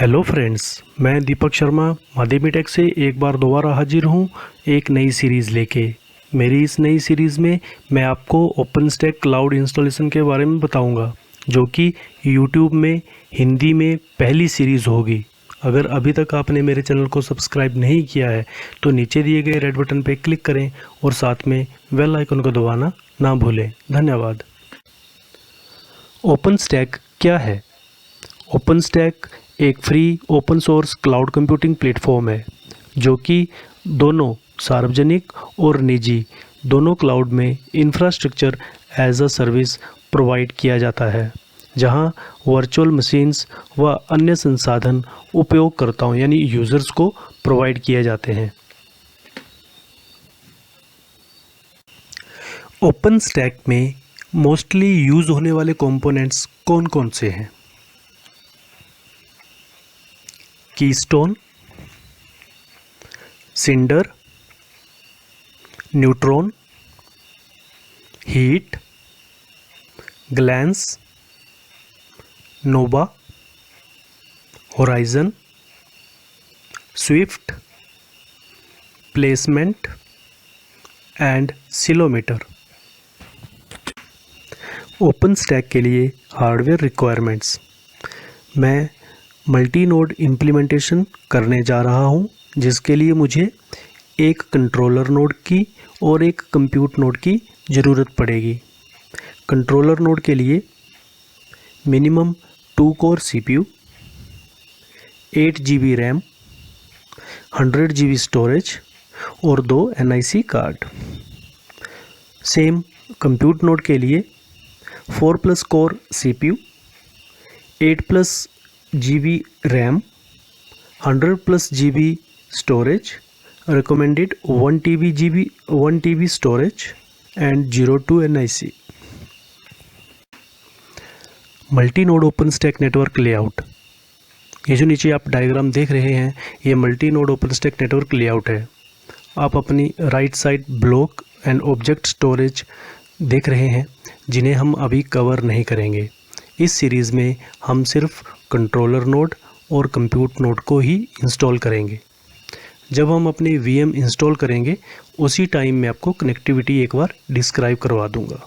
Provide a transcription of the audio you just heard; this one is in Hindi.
हेलो फ्रेंड्स, मैं दीपक शर्मा माध्यमी टेक से एक बार दोबारा हाजिर हूँ एक नई सीरीज़ लेके। मेरी इस नई सीरीज़ में मैं आपको ओपनस्टैक क्लाउड इंस्टॉलेशन के बारे में बताऊंगा, जो कि यूट्यूब में हिंदी में पहली सीरीज़ होगी। अगर अभी तक आपने मेरे चैनल को सब्सक्राइब नहीं किया है तो नीचे दिए गए रेड बटन पर क्लिक करें और साथ में बेल आइकन को दबाना ना भूलें। धन्यवाद। ओपनस्टैक क्या है? ओपनस्टैक एक free open source cloud computing platform है जो कि दोनों सार्वजनिक और निजी दोनों क्लाउड में infrastructure as a service provide किया जाता है, जहां वर्चुअल मशीन्स व अन्य संसाधन उपयोगकर्ताओं यानी यूज़र्स को प्रोवाइड किए जाते हैं। ओपनस्टैक में मोस्टली यूज़ होने वाले कंपोनेंट्स कौन कौन से हैं? Keystone, Cinder, Neutron, Heat, Glance, Nova, Horizon, Swift, placement and Ceilometer. OpenStack के लिए हार्डवेयर रिक्वायरमेंट्स। मैं मल्टी नोड इम्प्लीमेंटेशन करने जा रहा हूं, जिसके लिए मुझे एक कंट्रोलर नोड की और एक कंप्यूट नोड की ज़रूरत पड़ेगी। कंट्रोलर नोड के लिए minimum 2 core CPU, 8 GB RAM, 100 GB storage और 2 NIC card. Same compute node के लिए 4+ core CPU, 8+ GB RAM, 100+ GB storage, recommended 1 TB storage and 02 NIC। Multi node open stack network layout. ये जो नीचे आप डायग्राम देख रहे हैं, ये multi node open stack network layout है। आप अपनी right side block and object storage देख रहे हैं, जिन्हें हम अभी कवर नहीं करेंगे। इस सीरीज़ में हम सिर्फ कंट्रोलर नोड और कंप्यूट नोड को ही इंस्टॉल करेंगे। जब हम अपनी VM इंस्टॉल करेंगे उसी टाइम में आपको कनेक्टिविटी एक बार डिस्क्राइब करवा दूंगा।